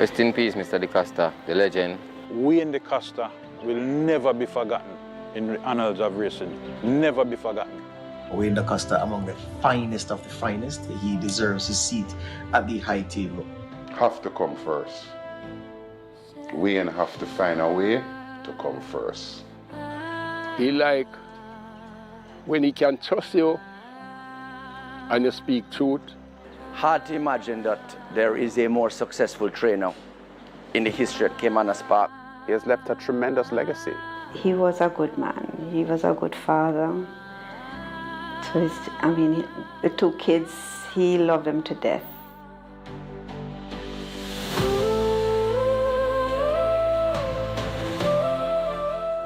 Rest in peace, Mr. DaCosta, the legend. Wayne DaCosta will never be forgotten in the annals of racing. Never be forgotten. Wayne DaCosta, among the finest of the finest, he deserves his seat at the high table. Have to come first. Wayne have to find a way to come first. He like when he can trust you and you speak truth. Hard to imagine that there is a more successful trainer in the history at Caymanas Park. He has left a tremendous legacy. He was a good man. He was a good father. So the two kids, he loved them to death.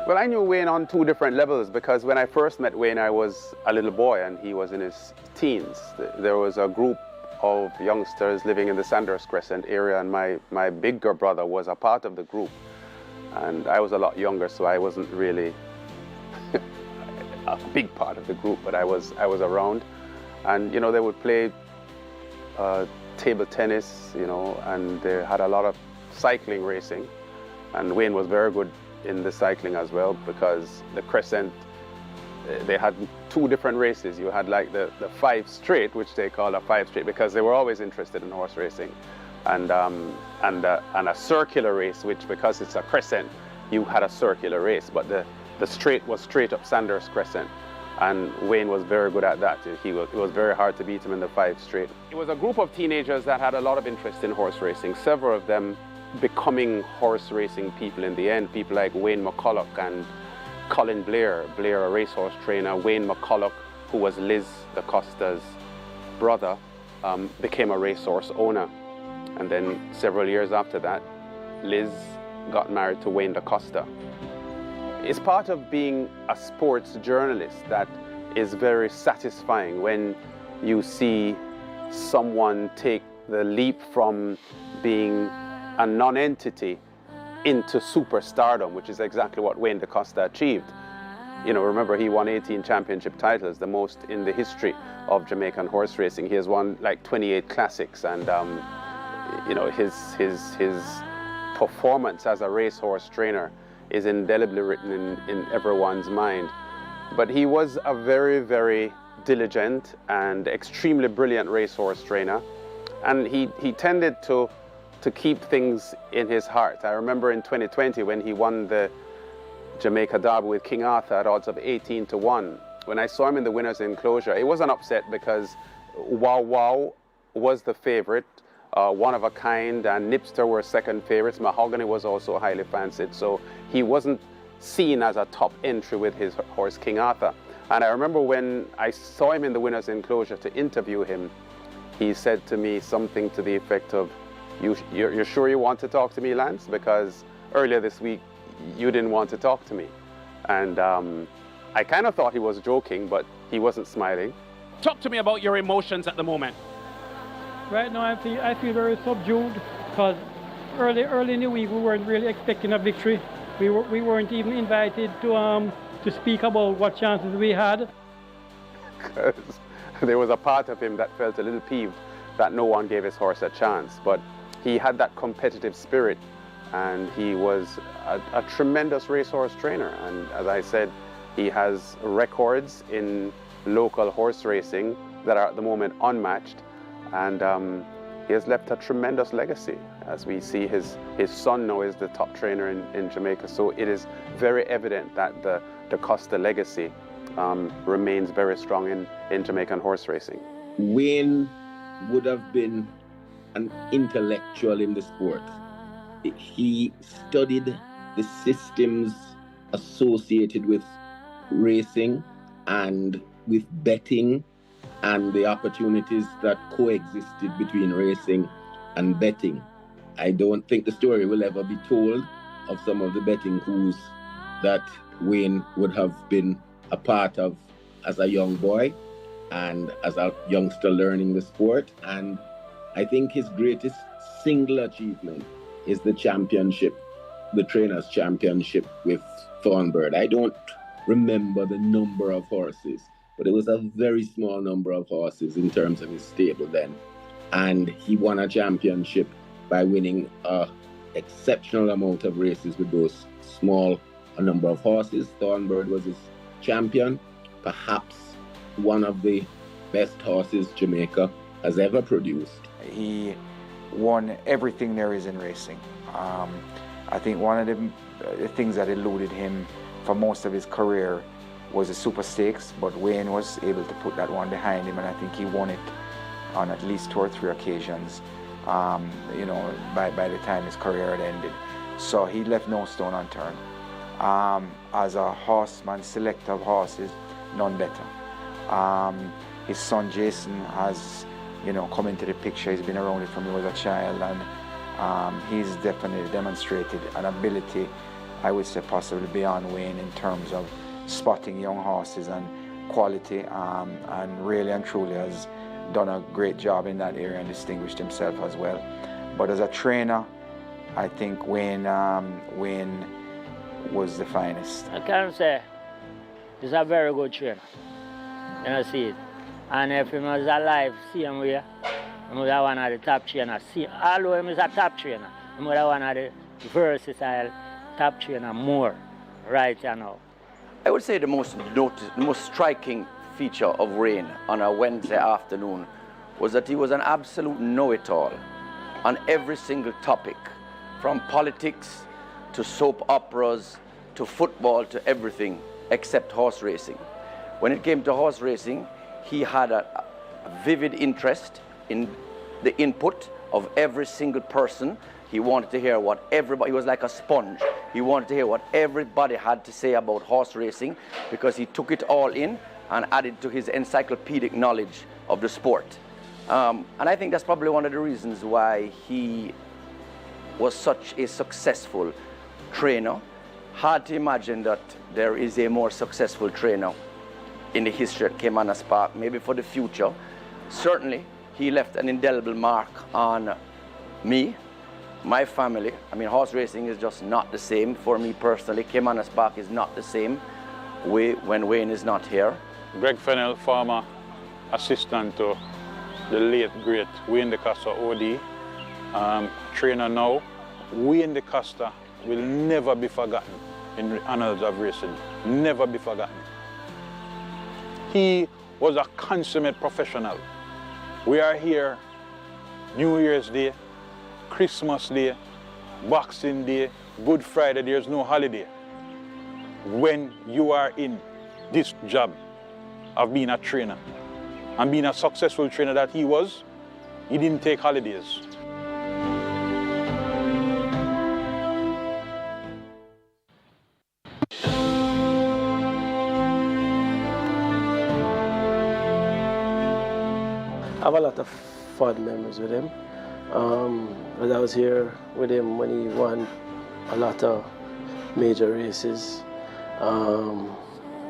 Well, I knew Wayne on two different levels because when I first met Wayne, I was a little boy and he was in his teens. There was a group of youngsters living in the Sandhurst Crescent area, and my bigger brother was a part of the group. And I was a lot younger, so I wasn't really a big part of the group, but I was around. And, you know, they would play table tennis, you know, and they had a lot of cycling racing. And Wayne was very good in the cycling as well, because the Crescent, they had two different races. You had like the 5 straight, which they call a 5 straight, because they were always interested in horse racing, and a circular race, which because it's a crescent, you had a circular race, but the straight was straight up Sandhurst Crescent, and Wayne was very good at that. It was very hard to beat him in the 5 straight. It was a group of teenagers that had a lot of interest in horse racing, several of them becoming horse racing people in the end. People like Wayne McCulloch and Colin Blair, a racehorse trainer. Wayne McCulloch, who was Liz DaCosta's brother, became a racehorse owner. And then several years after that, Liz got married to Wayne DaCosta. It's part of being a sports journalist that is very satisfying when you see someone take the leap from being a non-entity into superstardom, which is exactly what Wayne DaCosta achieved. You know, remember, he won 18 championship titles, the most in the history of Jamaican horse racing. He has won like 28 classics, and you know, his performance as a racehorse trainer is indelibly written in everyone's mind. But he was a very, very diligent and extremely brilliant racehorse trainer, and he tended to keep things in his heart. I remember in 2020 when he won the Jamaica Derby with King Arthur at odds of 18-1. When I saw him in the winner's enclosure, it was an upset because Wow Wow was the favorite, One of a Kind and Nipster were second favorites. Mahogany was also highly fancied, so he wasn't seen as a top entry with his horse King Arthur. And I remember when I saw him in the winner's enclosure to interview him, he said to me something to the effect of, You're sure you want to talk to me, Lance? Because earlier this week, you didn't want to talk to me. And I kind of thought he was joking, but he wasn't smiling. Talk to me about your emotions at the moment. Right now, I feel very subdued because early in the week, we weren't really expecting a victory. We weren't even invited to speak about what chances we had. Because there was a part of him that felt a little peeved that no one gave his horse a chance. But he had that competitive spirit, and he was a tremendous racehorse trainer. And as I said, he has records in local horse racing that are at the moment unmatched, and he has left a tremendous legacy. As we see, his son now is the top trainer in Jamaica, so it is very evident that the DaCosta legacy remains very strong in Jamaican horse racing. Wayne would have been an intellectual in the sport. He studied the systems associated with racing and with betting and the opportunities that coexisted between racing and betting. I don't think the story will ever be told of some of the betting coups that Wayne would have been a part of as a young boy and as a youngster learning the sport. And I think his greatest single achievement is the championship, the Trainers' Championship with Thornbird. I don't remember the number of horses, but it was a very small number of horses in terms of his stable then. And he won a championship by winning an exceptional amount of races with those small number of horses. Thornbird was his champion, perhaps one of the best horses Jamaica has ever produced. He won everything there is in racing. I think one of the things that eluded him for most of his career was the Super Stakes, but Wayne was able to put that one behind him, and I think he won it on at least 2 or 3 occasions, you know, by the time his career had ended. So he left no stone unturned. As a horseman, selector of horses, none better. His son Jason has, you know, come into the picture. He's been around it from when he was a child, and he's definitely demonstrated an ability, I would say possibly beyond Wayne, in terms of spotting young horses and quality, and really and truly has done a great job in that area and distinguished himself as well. But as a trainer, I think Wayne was the finest. I can say he's a very good trainer. You know, see it. And if he was alive, see him here, he was one of the top trainers. See, although he is a top trainer, he was one of the versatile top trainer more right now. I would say the most striking feature of Wayne on a Wednesday afternoon was that he was an absolute know-it-all on every single topic, from politics to soap operas to football to everything except horse racing. When it came to horse racing, he had a vivid interest in the input of every single person. He wanted to hear what everybody, he was like a sponge. He wanted to hear what everybody had to say about horse racing, because he took it all in and added to his encyclopedic knowledge of the sport. And I think that's probably one of the reasons why he was such a successful trainer. Hard to imagine that there is a more successful trainer in the history at Caymanas Park, maybe for the future. Certainly, he left an indelible mark on me, my family. I mean, horse racing is just not the same for me personally. Caymanas Park is not the same when Wayne is not here. Greg Fennell, former assistant to the late great Wayne DaCosta OD, trainer now. Wayne DaCosta will never be forgotten in the annals of racing, never be forgotten. He was a consummate professional. We are here New Year's Day, Christmas Day, Boxing Day, Good Friday, there's no holiday. When you are in this job of being a trainer and being a successful trainer that he was, he didn't take holidays. I have a lot of fond memories with him. But I was here with him when he won a lot of major races.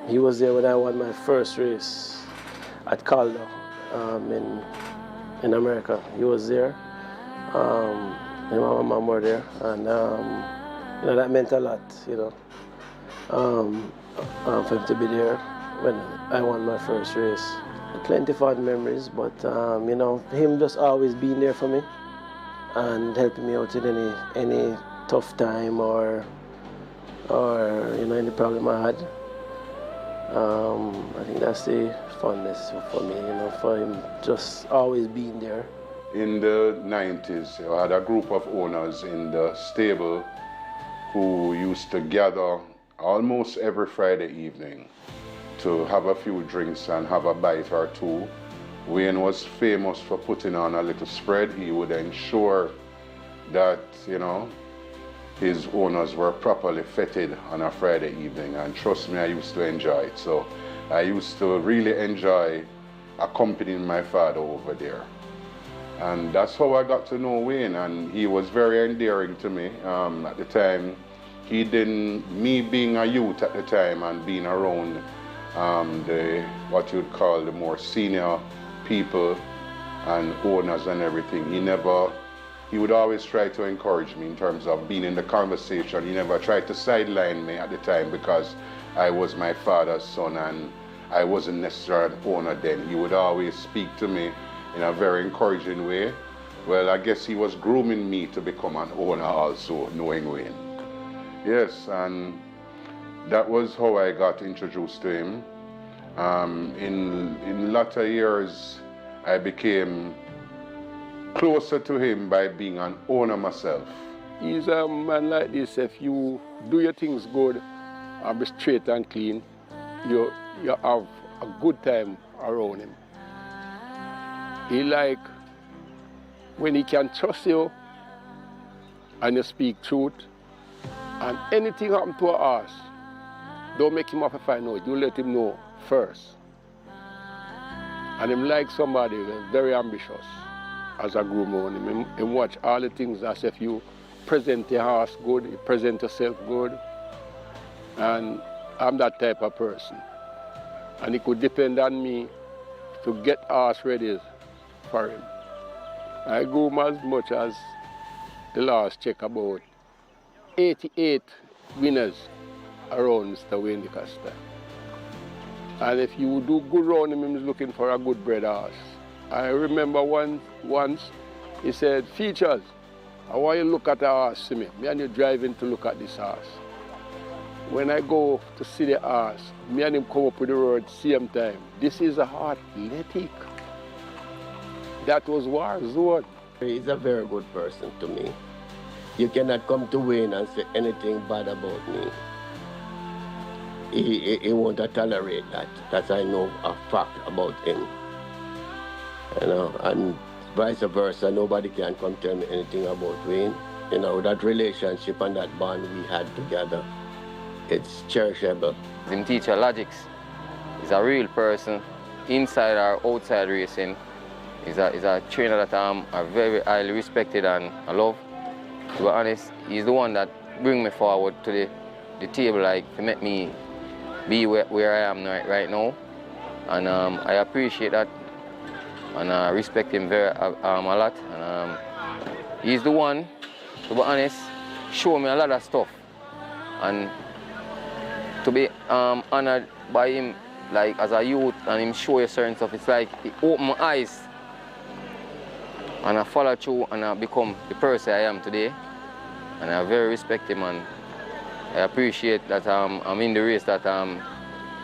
He was there when I won my first race at Calder in America. He was there. Him and my mom were there, and you know, that meant a lot, you know, for him to be there when I won my first race. Plenty of fond memories, but you know, him just always being there for me and helping me out in any tough time or you know, any problem I had. I think that's the fondness for me, you know, for him just always being there. In the 90s, I had a group of owners in the stable who used to gather almost every Friday evening to have a few drinks and have a bite or two. Wayne was famous for putting on a little spread. He would ensure that, you know, his owners were properly fetted on a Friday evening, and trust me, I used to enjoy it. So I used to really enjoy accompanying my father over there. And that's how I got to know Wayne, and he was very endearing to me. At the time, me being a youth at the time and being around what you'd call the more senior people and owners and everything, he would always try to encourage me in terms of being in the conversation. He never tried to sideline me at the time because I was my father's son and I wasn't necessarily an owner then. He would always speak to me in a very encouraging way, Well, I guess he was grooming me to become an owner also, knowing Wayne. Yes, and that was how I got introduced to him. In latter years, I became closer to him by being an owner myself. He's a man like this. If you do your things good and be straight and clean, you have a good time around him. He like when he can trust you and you speak truth, and anything happen to us, don't make him have to find out. You let him know first. And him like somebody very ambitious as a groom on him. He watch all the things as if you present your house good, you present yourself good. And I'm that type of person. And he could depend on me to get us ready for him. I groom as much as the last check about 88 winners around Mr. Wayne DaCosta. And if you do good around him, he's looking for a good bred horse. I remember once he said, "Features, I want you to look at the horse to me. Me and you driving to look at this horse." When I go to see the horse, me and him come up with the word same time. This is a athletic. That was war zone. He's a very good person to me. You cannot come to Wayne and say anything bad about me. He won't tolerate that. That's I know a fact about him. You know, and vice versa, nobody can come tell me anything about Wayne. You know, that relationship and that bond we had together, it's cherishable. Him teacher logics. He's a real person, inside or outside racing. He's a trainer that I very highly respected and I love. To be honest, he's the one that bring me forward to the table, like to make me be where I am right now. And I appreciate that. And I respect him a lot. And he's the one, to be honest, show me a lot of stuff. And to be honored by him, like as a youth, and him show you certain stuff, it's like it opened my eyes. And I follow through and I become the person I am today. And I very respect him and I appreciate that I'm in the race, that I'm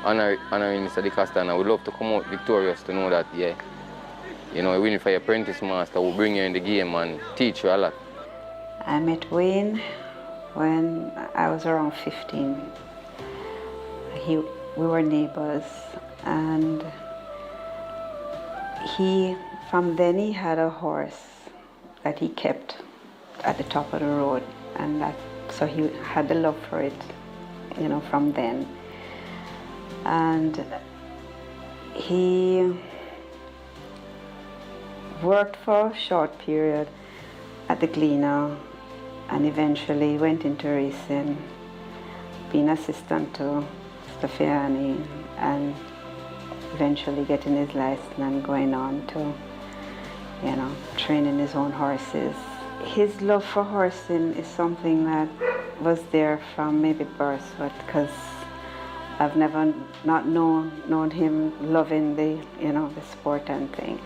honoring Mr. DaCosta, and I would love to come out victorious to know that, yeah, you know, winning for your apprentice master will bring you in the game and teach you a lot. I met Wayne when I was around 15. We were neighbors, and from then he had a horse that he kept at the top of the road, and so he had the love for it, you know, from then. And he worked for a short period at the Gleaner and eventually went into racing, being assistant to Stefani, and eventually getting his license and going on to, you know, training his own horses. His love for horsing is something that was there from maybe birth, but because I've never not known him loving the sport and thing.